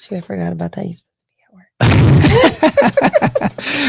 Shoot, I forgot about that. You're supposed to be at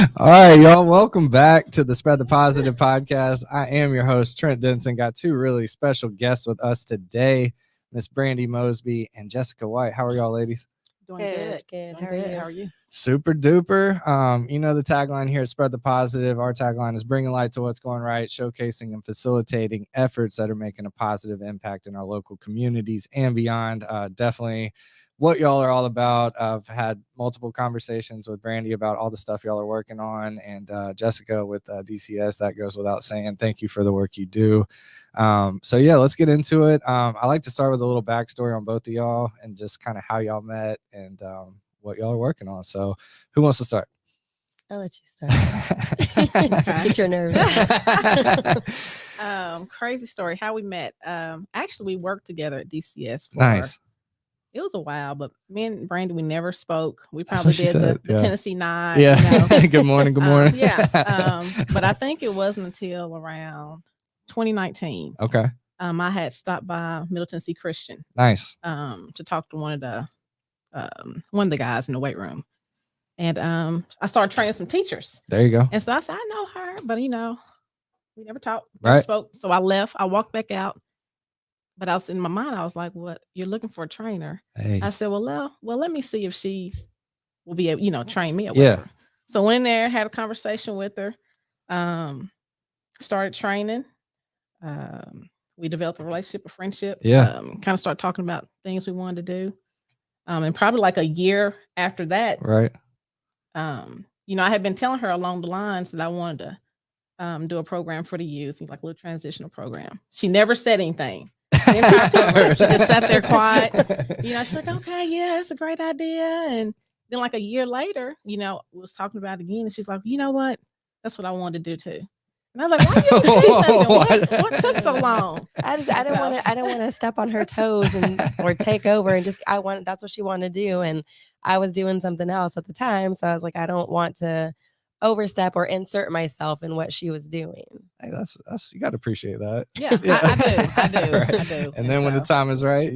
work. All right, y'all. Welcome back to the Spread the Positive podcast. I am your host, Trent Denson. Got two really special guests with us today, Miss Brandi Mosby and Jessica White. How are y'all, ladies? Doing good. Good. Doing How are you? Super duper. You know the tagline here at Spread the Positive. Our tagline is bringing light to what's going right, showcasing and facilitating efforts that are making a positive impact in our local communities and beyond. Definitely what y'all are all about. I've had multiple conversations with Brandi about all the stuff y'all are working on, and Jessica with DCS. That goes without saying. Thank you for the work you do. So yeah, let's get into it. I like to start with a little backstory on both of y'all and just kind of how y'all met and what y'all are working on. So who wants to start? I'll let you start. Get your nerves out. Crazy story how we met. Actually, we worked together at DCS for Nice. It was a while, but me and Brandi, we never spoke. We probably did said, the Tennessee Nine. Yeah. Good morning. Good morning. But I think it wasn't until around 2019. Okay. I had stopped by Middle Tennessee Christian. Nice. To talk to one of the guys in the weight room, and I started training some teachers. There you go. And so I said, I know her, but we never talked, never spoke. So I left. I walked back out. But I was in my mind, I was like, "What? You're looking for a trainer?" Hey. I said, "Well, let me see if she will be able, train me or whatever." Yeah. So went in there, had a conversation with her, started training. We developed a relationship, a friendship. Yeah. Kind of started talking about things we wanted to do. And probably like a year after that, right. I had been telling her along the lines that I wanted to do a program for the youth, like a little transitional program. She never said anything. She just sat there quiet. She's like, okay, yeah, it's a great idea. And then like a year later, we was talking about it again. And she's like, you know what? That's what I wanted to do too. And I was like, why you didn't say what took so long? I don't want to step on her toes or take over and that's what she wanted to do. And I was doing something else at the time. So I was like, I don't want to overstep or insert myself in what she was doing. Hey, that's you got to appreciate that. Yeah. I do. Right. I do. And then when the time is right,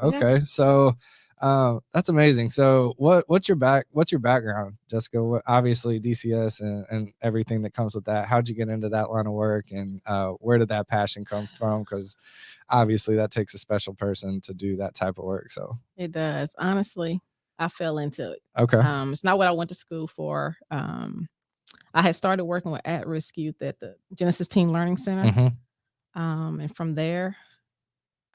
okay. So that's amazing. So what's your background, Jessica? Obviously DCS and everything that comes with that. How'd you get into that line of work, and where did that passion come from? Because obviously that takes a special person to do that type of work. So it does. Honestly, I fell into it. Okay. It's not what I went to school for. I had started working with at-risk youth at the Genesis Teen Learning Center. Mm-hmm. And from there,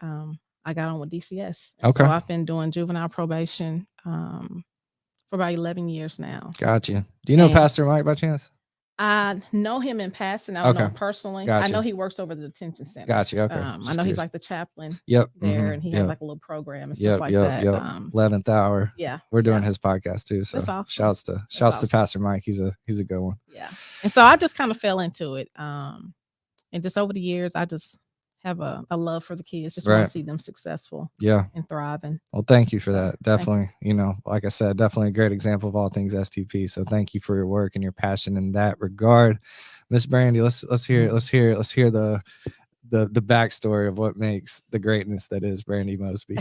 I got on with DCS. Okay. So I've been doing juvenile probation for about 11 years now. Gotcha. Do you know Pastor Mike by chance? I know him in passing. I don't know him personally. Gotcha. I know he works over the detention center. Gotcha. Okay. I know he's like the chaplain there, and he has like a little program and stuff like that. 11th hour. Yeah. We're doing his podcast too. So awesome. shouts to Pastor Mike. He's a good one. Yeah. And so I just kind of fell into it. And just over the years, I just have a love for the kids. Just want to see them successful. Yeah. And thriving. Well, thank you for that. Definitely, like I said, definitely a great example of all things STP. So thank you for your work and your passion in that regard. Miss Brandi, let's hear the backstory of what makes the greatness that is Brandi Mosby.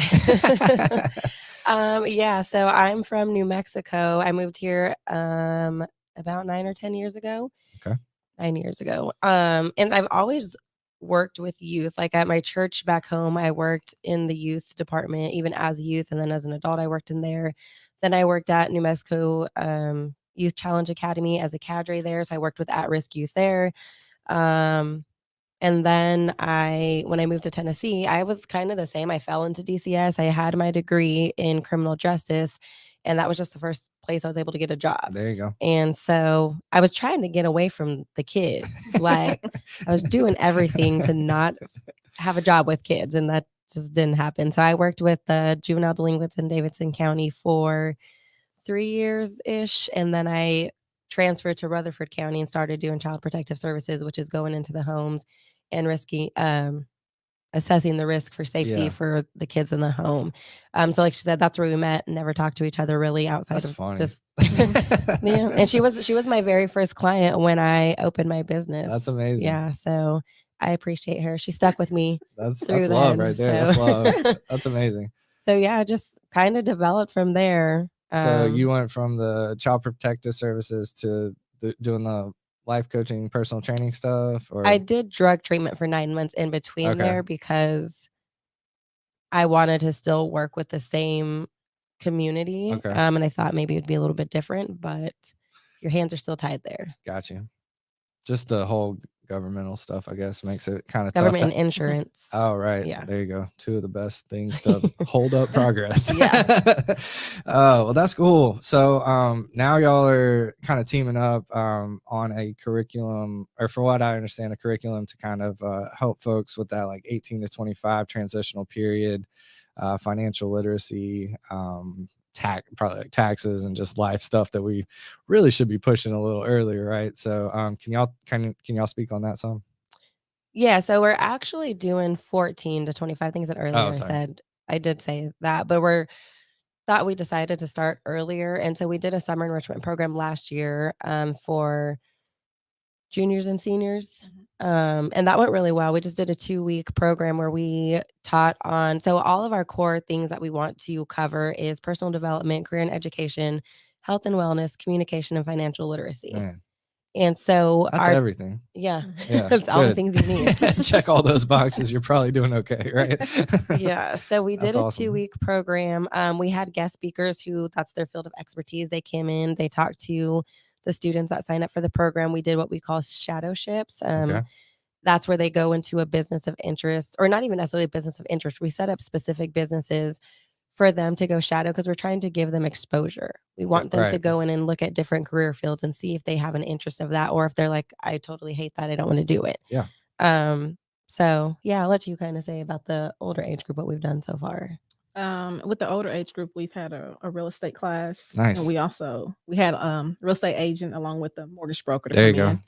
So I'm from New Mexico. I moved here about 9 or 10 years ago. Okay. 9 years ago. And I've always worked with youth. Like at my church back home, I worked in the youth department, even as a youth, and then as an adult, I worked in there. Then I worked at New Mexico Youth Challenge Academy as a cadre there. So I worked with at-risk youth there. And then when I moved to Tennessee, I was kind of the same. I fell into DCS. I had my degree in criminal justice, and that was just the first place I was able to get a job. There you go. And so I was trying to get away from the kids. Like I was doing everything to not have a job with kids, and that just didn't happen. So I worked with the juvenile delinquents in Davidson County for 3 years-ish. And then I transferred to Rutherford County and started doing child protective services, which is going into the homes and assessing the risk for safety for the kids in the home. So like she said, that's where we met and never talked to each other really outside of funny. Just yeah. And she was my very first client when I opened my business. That's amazing. Yeah. So I appreciate her. She stuck with me. That's through love then, right there. so. That's love. That's amazing. So yeah, just kind of developed from there. So you went from the child protective services to doing the life coaching, personal training stuff, or I did drug treatment for 9 months in between Okay. there because I wanted to still work with the same community. Okay. And I thought maybe it'd be a little bit different, but your hands are still tied there. Got you. Just the whole governmental stuff, I guess, makes it kind of tough. Government and insurance. Oh, right. Yeah. There you go. Two of the best things to hold up progress. Yeah. Oh, well, that's cool. So now y'all are kind of teaming up on a curriculum, or for what I understand, a curriculum to kind of help folks with that like 18 to 25 transitional period, financial literacy, probably like taxes and just life stuff that we really should be pushing a little earlier, right? So can y'all speak on that some? Yeah, so we're actually doing 14 to 25 things that earlier I said. I did say that, but we decided to start earlier. And so we did a summer enrichment program last year for juniors and seniors. And that went really well. We just did a 2-week program where we taught on, so all of our core things that we want to cover is personal development, career and education, health and wellness, communication, and financial literacy. Man, And so that's everything. Yeah, Yeah, that's all the things you need. Check all those boxes. You're probably doing okay, right? Yeah. So we did That's a awesome. 2-week program. We had guest speakers who that's their field of expertise. They came in, they talked to the students that signed up for the program. We did what we call shadowships. Okay. That's where they go into a business of interest, or not even necessarily a business of interest. We set up specific businesses for them to go shadow because we're trying to give them exposure. We want them to go in and look at different career fields and see if they have an interest of that, or if they're like, I totally hate that, I don't want to do it. Yeah. So yeah, I'll let you kind of say about the older age group, what we've done so far. With the older age group, we've had a real estate class. Nice. And we had real estate agent along with the mortgage broker to there you come go. in.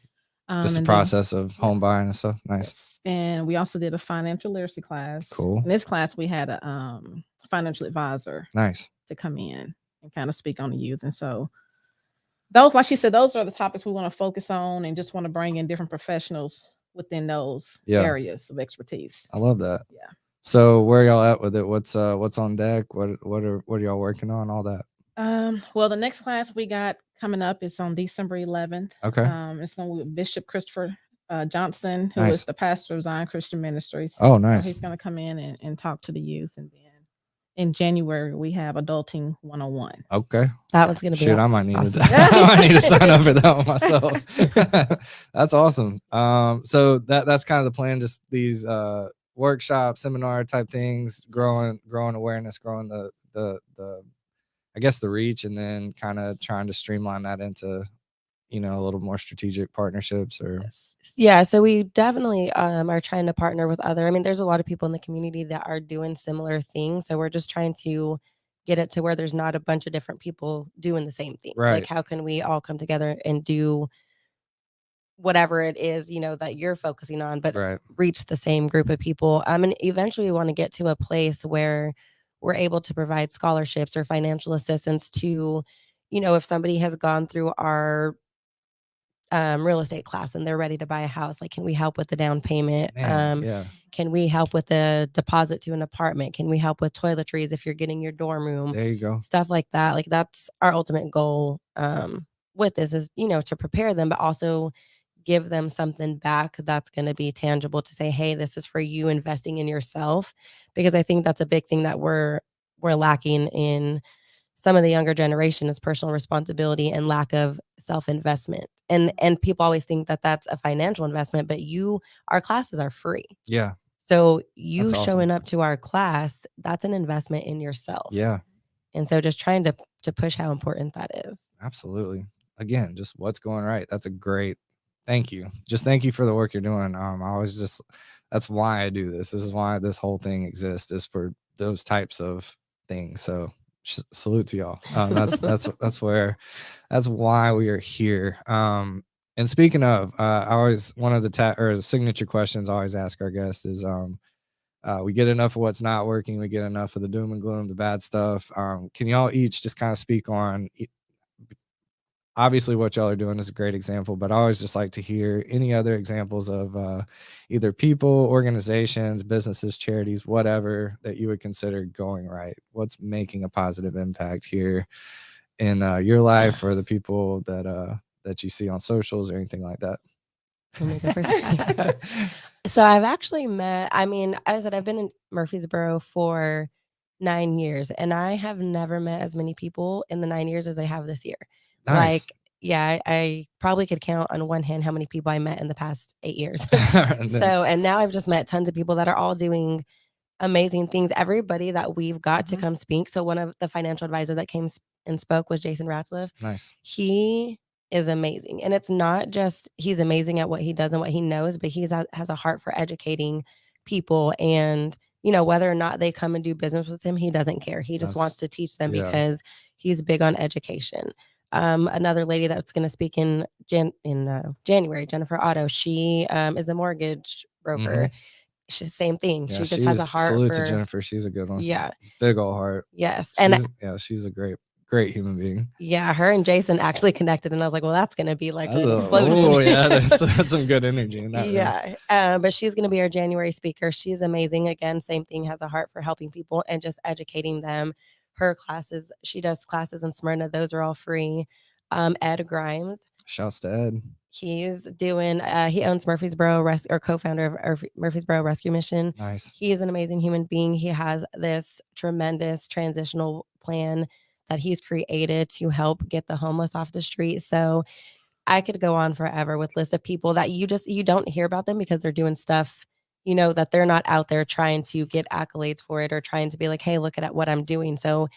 Just the process of home buying and stuff. Nice. Yes. And we also did a financial literacy class. Cool. In this class, we had a financial advisor. Nice. To come in and kind of speak on the youth. And so those, like she said, those are the topics we want to focus on and just want to bring in different professionals within those areas of expertise. I love that. Yeah. So where y'all at with it? What's on deck? What are y'all working on? All that. Well, the next class we got coming up is on December 11th. Okay. It's going to be Bishop Christopher Johnson, who is the pastor of Zion Christian Ministries. Oh, nice. So he's going to come in and talk to the youth. And then in January, we have Adulting 101. Okay. That one's going to be I might need to sign up for that one myself. That's awesome. So that's kind of the plan, just these workshop, seminar type things, growing awareness, growing the I guess the reach, and then kind of trying to streamline that into, a little more strategic partnerships or. Yeah. So we definitely are trying to partner with there's a lot of people in the community that are doing similar things. So we're just trying to get it to where there's not a bunch of different people doing the same thing. Right. Like, how can we all come together and do whatever it is, that you're focusing on, but reach the same group of people. And eventually we want to get to a place where we're able to provide scholarships or financial assistance to, if somebody has gone through our real estate class and they're ready to buy a house, like, can we help with the down payment? Can we help with the deposit to an apartment? Can we help with toiletries if you're getting your dorm room? There you go. Stuff like that. Like, that's our ultimate goal with this is, to prepare them, but also give them something back that's going to be tangible to say, hey, this is for you investing in yourself. Because I think that's a big thing that we're lacking in some of the younger generation is personal responsibility and lack of self-investment. And people always think that that's a financial investment, but our classes are free. Yeah. So you showing up to our class, that's an investment in yourself. Yeah. And so just trying to push how important that is. Absolutely. Again, just what's going right. That's a great, thank you. Just thank you for the work you're doing. That's why I do this. This is why this whole thing exists, is for those types of things. So salute to y'all. That's why we are here. And speaking of, one of the signature questions I always ask our guests is, we get enough of what's not working. We get enough of the doom and gloom, the bad stuff. Can y'all each just kind of speak on obviously what y'all are doing is a great example, but I always just like to hear any other examples of either people, organizations, businesses, charities, whatever that you would consider going right. What's making a positive impact here in your life, or the people that you see on socials or anything like that? Let me go first. So I've actually met, I mean, as I said, I've been in Murfreesboro for 9 years, and I have never met as many people in the 9 years as I have this year. Nice. Like, yeah, I probably could count on one hand how many people I met in the past 8 years. So, and now I've just met tons of people that are all doing amazing things. Everybody that we've got to come speak. So one of the financial advisor that came and spoke was Jason Ratzliff. Nice. He is amazing. And it's not just he's amazing at what he does and what he knows, but he has a heart for educating people. And, you know, whether or not they come and do business with him, he doesn't care. He just wants to teach them because he's big on education. Another lady that's going to speak in January, Jennifer Otto, she is a mortgage broker. She's the same thing. Yeah, she just has a heart salute for to Jennifer. She's a good one. Yeah. Big old heart. Yes. She's a great human being. Yeah, her and Jason actually connected, and I was like, well, that's going to be like an explosion. Oh, yeah, that's some good energy in that. Yeah. But she's going to be our January speaker. She's amazing. Again, same thing, has a heart for helping people and just educating them. Her classes, she does classes in Smyrna. Those are all free. Ed Grimes. Shouts to Ed. He's doing, he owns Murfreesboro or co-founder of Murfreesboro Rescue Mission. Nice. He is an amazing human being. He has this tremendous transitional plan that he's created to help get the homeless off the street. So I could go on forever with lists of people that you don't hear about them because they're doing stuff, you know, that they're not out there trying to get accolades for it or trying to be like, hey, look at what I'm doing. So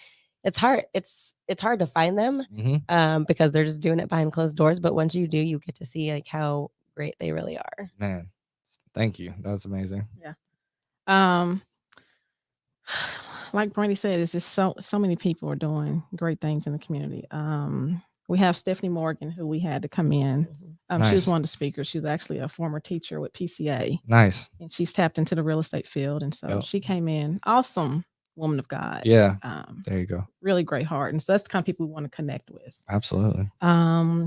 it's hard. It's hard to find them because they're just doing it behind closed doors. But once you do, you get to see like how great they really are. Man, thank you. That's amazing. Yeah. Like Brandi said, it's just so many people are doing great things in the community. We have Stephanie Morgan, who we had to come in. Nice. She was one of the speakers. She was actually a former teacher with PCA. Nice. And she's tapped into the real estate field. And so she came in. Awesome woman of God. Yeah. There you go. Really great heart. And so that's the kind of people we want to connect with. Absolutely.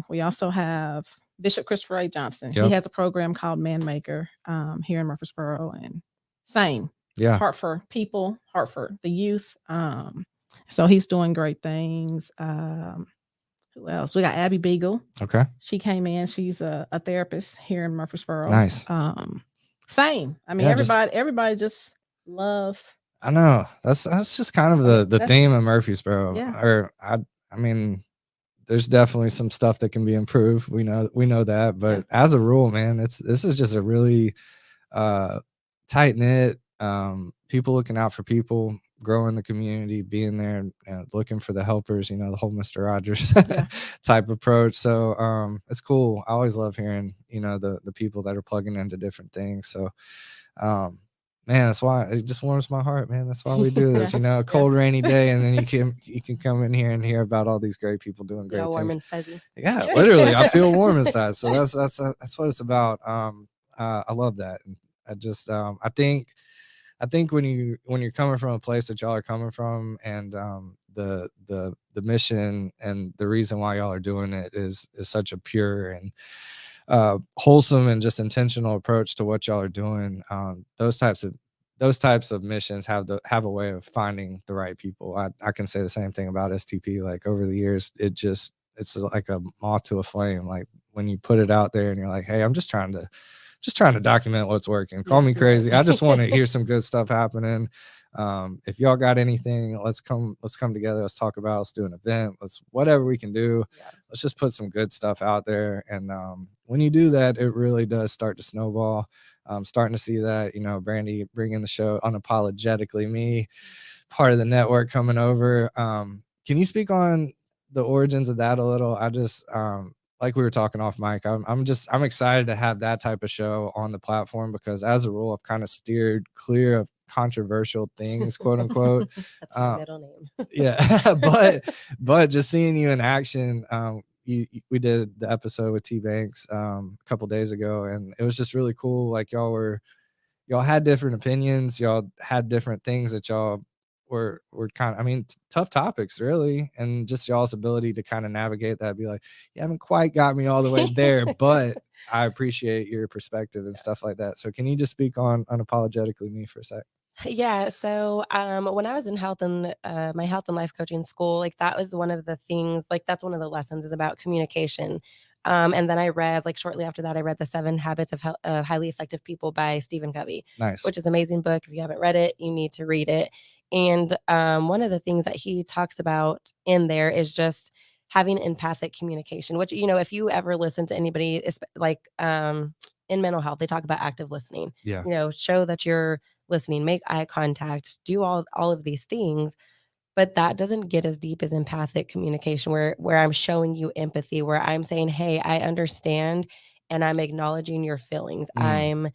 We also have Bishop Christopher A. Johnson. He has a program called Man Maker here in Murfreesboro. And same. Yeah. Heart for people, heart for the youth. So he's doing great things. Who else? We got Abby Beagle. Okay. She came in. She's a therapist here in Murfreesboro. Nice. Same. I mean, everybody just love. I know. That's just kind of the theme of Murfreesboro. Yeah. Or I mean, there's definitely some stuff that can be improved. We know that, but as a rule, man, this is just a really tight knit. People looking out for people, growing the community, being there, looking for the helpers, the whole Mr. Rogers type approach. So it's cool. I always love hearing, the people that are plugging into different things. So man, that's why it just warms my heart, man. That's why we do this, a cold, rainy day, and then you can come in here and hear about all these great people doing great things. Warm and fuzzy. Yeah, literally, I feel warm inside. So that's what it's about. I love that. And I just I think when you're coming from a place that y'all are coming from, and the mission and the reason why y'all are doing it is such a pure and wholesome and just intentional approach to what y'all are doing. Those types of missions have a way of finding the right people. I can say the same thing about STP. Like over the years, it's like a moth to a flame. Like when you put it out there and you're like, hey, I'm just trying to document what's working. Call me crazy. I just want to hear some good stuff happening. If y'all got anything, let's come together. Let's talk about, let's do an event. Whatever we can do. Let's just put some good stuff out there. And when you do that, it really does start to snowball. I'm starting to see that, Brandi bringing the show unapologetically, me, part of the network coming over. Can you speak on the origins of that a little? I just, like we were talking off mic, I'm excited to have that type of show on the platform, because as a rule, I've kind of steered clear of controversial things, quote unquote. That's my middle name. Yeah. but just seeing you in action, we did the episode with T Banks a couple days ago, and it was just really cool. Like y'all had different opinions, y'all had different things that y'all were kind of, I mean, tough topics really, and just y'all's ability to kind of navigate that, be like, you haven't quite got me all the way there, but I appreciate your perspective and stuff like that. So can you just speak on Unapologetically Me for a sec? Yeah. So when I was in health and my health and life coaching school, like that was one of the things, like that's one of the lessons is about communication. And then I read, like shortly after that, I read The 7 Habits of Highly Effective People by Stephen Covey, Nice. which is an amazing book. If you haven't read it, you need to read it. And one of the things that he talks about in there is just having empathic communication, which, you know, if you ever listen to anybody, like in mental health, they talk about active listening. Yeah. You know, show that you're listening, make eye contact, do all of these things. But that doesn't get as deep as empathic communication, where I'm showing you empathy, where I'm saying, hey, I understand, and I'm acknowledging your feelings. I'm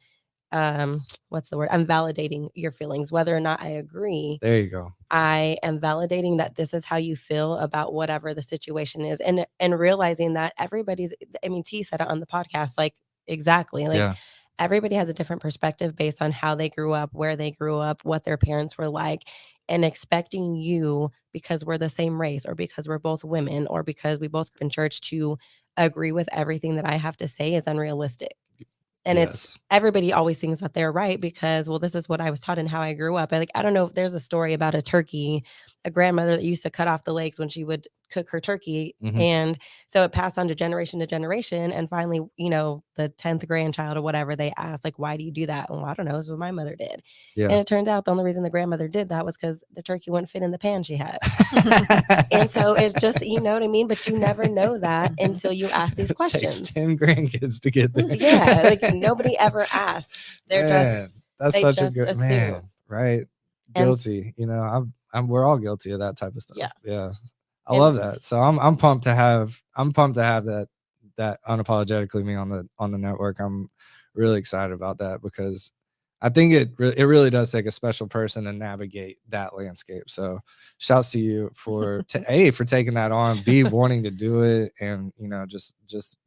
what's the word? I'm validating your feelings, whether or not I agree. There you go. I am validating that this is how you feel about whatever the situation is, and realizing that everybody's, I mean, T said it on the podcast, like exactly, like Yeah. everybody has a different perspective based on how they grew up, where they grew up, what their parents were like, and expecting you, because we're the same race, or because we're both women, or because we both grew up in church, to agree with everything that I have to say is unrealistic. And it's everybody always thinks that they're right because, well, this is what I was taught and how I grew up. I don't know if there's a story about a turkey, a grandmother that used to cut off the legs when she would cook her turkey. And so it passed on to generation. And finally, you know, the 10th grandchild or whatever, they asked, like, why do you do that? Well, I don't know. It's what my mother did. Yeah. And it turned out the only reason the grandmother did that was because the turkey wouldn't fit in the pan she had. And so it's just, you know what I mean? But you never know that until you ask these questions. It takes 10 grandkids to get there. Yeah, like nobody ever asks. They're Man, that's they such just a good assume. man, right? Guilty. You know, we're all guilty of that type of stuff. Yeah. I love that. So I'm pumped to have that Unapologetically Me on the network. I'm really excited about that because I think it really does take a special person to navigate that landscape. So shouts to you for taking that on, B, wanting to do it, and you know, just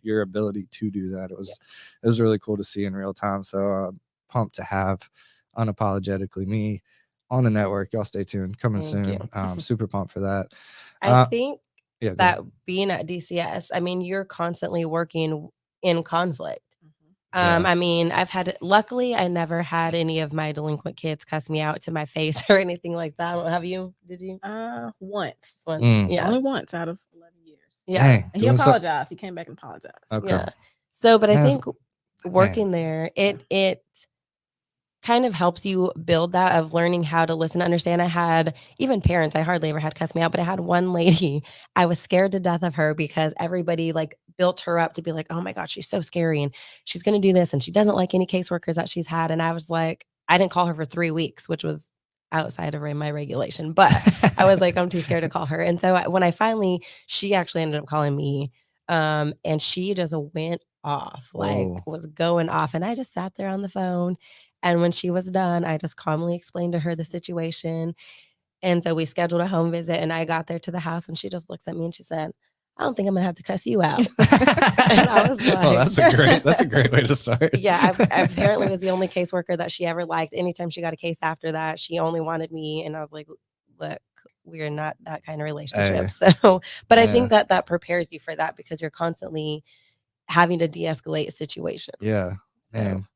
your ability to do that. It was really cool to see in real time. So pumped to have Unapologetically Me on the network. Y'all stay tuned. Coming soon. Super pumped for that. I think that being at DCS, I mean, you're constantly working in conflict. I mean, luckily, I never had any of my delinquent kids cuss me out to my face or anything like that. Have you? Did you? Once. Yeah. Only once out of 11 years. Yeah. Dang, and he apologized. He came back and apologized. Okay. Yeah. So, but I think working there, it kind of helps you build that of learning how to listen, understand. I had even parents, I hardly ever had cuss me out, but I had one lady, I was scared to death of her because everybody like built her up to be like, oh my God, she's so scary and she's going to do this. And she doesn't like any caseworkers that she's had. And I was like, I didn't call her for 3 weeks, which was outside of my regulation, but I was like, I'm too scared to call her. And so when she actually ended up calling me, and she just went off, like was going off. And I just sat there on the phone. And when she was done, I just calmly explained to her the situation. And so we scheduled a home visit, and I got there to the house, and she just looks at me and she said, I don't think I'm gonna have to cuss you out. And I was like, well, that's a great way to start. Yeah, I apparently was the only caseworker that she ever liked. Anytime she got a case after that, she only wanted me. And I was like, look, we're not that kind of relationship. So, but I think that prepares you for that because you're constantly having to de-escalate situations. Yeah. So. Man.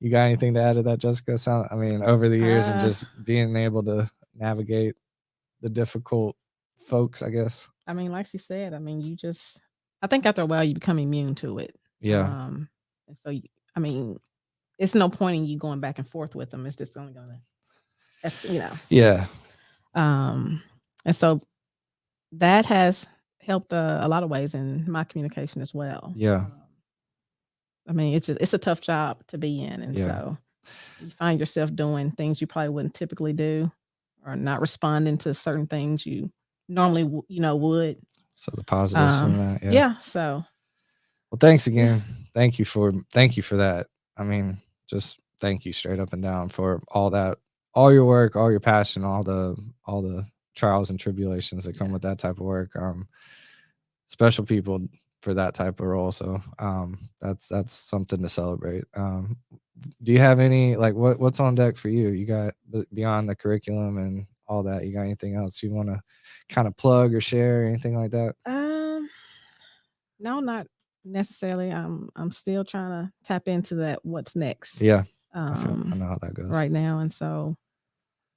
You got anything to add to that, Jessica? I mean, over the years and just being able to navigate the difficult folks, I guess. I mean, like she said, I mean, I think after a while you become immune to it. Yeah. And so, I mean, it's no point in you going back and forth with them. It's just only that's, you know. Yeah. And so that has helped a lot of ways in my communication as well. Yeah. I mean, it's a tough job to be in. And so you find yourself doing things you probably wouldn't typically do, or not responding to certain things you normally, would. So the positives from that. Yeah. So. Well, thanks again. Thank you for that. I mean, just thank you straight up and down for all that, all your work, all your passion, all the trials and tribulations that come with that type of work. Special people for that type of role. So that's something to celebrate. Do you have any, like, what's on deck for you? You got beyond the curriculum and all that. You got anything else you want to kind of plug or share or anything like that? No, not necessarily. I'm still trying to tap into that what's next. Yeah. I know how that goes right now. And so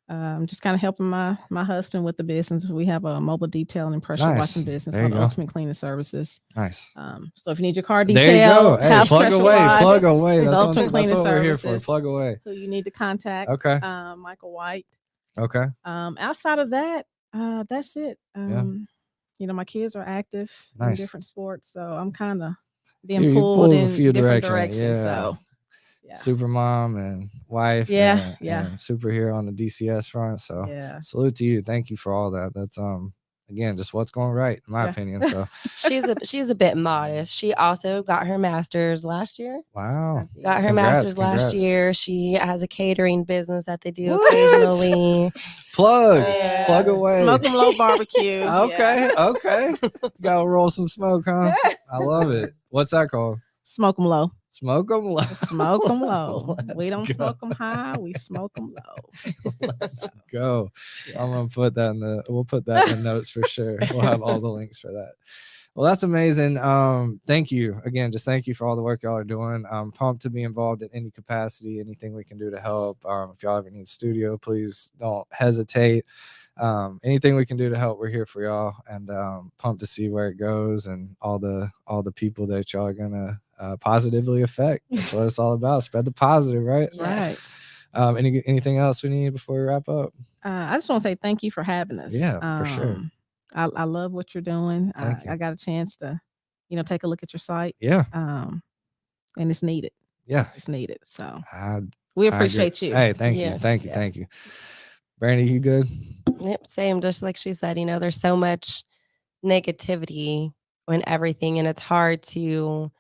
I'm just kind of helping my husband with the business. We have a mobile detailing and pressure washing business called Ultimate Cleaning Services. Nice. So if you need your car there you detailed, go. Hey, plug away. That's Ultimate what Cleaning we're here for. Services, Plug away. who you need to contact. Okay. Michael White. Okay. Outside of that, that's it. You know, my kids are active in different sports, so I'm kind of being pulled in a few different directions. Yeah. So, super mom and wife. And superhero on the DCS front. So, salute to you. Thank you for all that. That's again, just what's going right, in my opinion. So she's a bit modest. She also got her master's last year. Wow. Got her master's last year. She has a catering business that they do occasionally. Plug away. Smoke 'em low barbecue. Okay. Gotta roll some smoke, huh? I love it. What's that called? Smoke 'em low. Smoke 'em low. Smoke 'em low. We don't smoke 'em high. We smoke 'em low. Let's go. I'm gonna put that we'll put that in the notes for sure. We'll have all the links for that. Well, that's amazing. Thank you again. Just thank you for all the work y'all are doing. I'm pumped to be involved in any capacity, anything we can do to help. If y'all ever need a studio, please don't hesitate. Anything we can do to help, we're here for y'all, and pumped to see where it goes and all the people that y'all are gonna positively affect. That's what it's all about. Spread the positive, right? Right. Anything else we need before we wrap up? I just want to say thank you for having us. Yeah, for sure. I love what you're doing. I got a chance to, take a look at your site. Yeah. And it's needed. Yeah. It's needed. So we appreciate you. Hey, thank you. Thank you. Brandi, you good? Yep. Same. Just like she said, there's so much negativity in everything, and it's hard to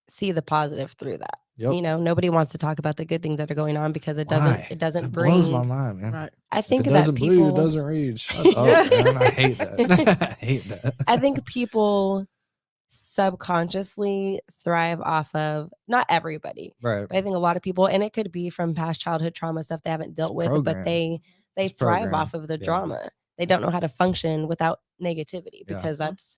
see the positive through that. Yep. Nobody wants to talk about the good things that are going on because it doesn't bring. Blows my mind, man. Right. I think if it that doesn't people bleed, it doesn't read. Shut up, man. I hate that. I think people subconsciously thrive off of, not everybody, right? But I think a lot of people, and it could be from past childhood trauma stuff they haven't dealt with, but they thrive off of the drama. They don't know how to function without negativity because that's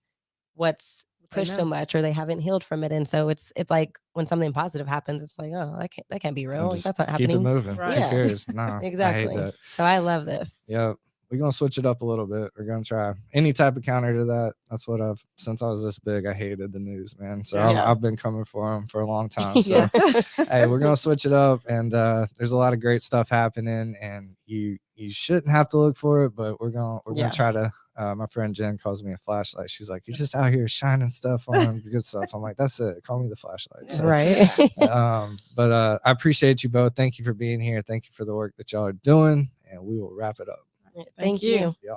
what's pushed so much, or they haven't healed from it. And so it's like when something positive happens, it's like, oh, that can't be real. Like, that's not happening. Keep it moving. Right. Who cares? No, exactly. I hate that. So I love this. Yeah. We're going to switch it up a little bit. We're going to try any type of counter to that. That's what since I was this big, I hated the news, man. So I've been coming for them for a long time. So, hey, we're going to switch it up. And there's a lot of great stuff happening, and you shouldn't have to look for it, but we're going to try to, my friend Jen calls me a flashlight. She's like, you're just out here shining stuff on good stuff. I'm like, that's it. Call me the flashlight. So, right. But I appreciate you both. Thank you for being here. Thank you for the work that y'all are doing, and we will wrap it up. Thank you. Yeah.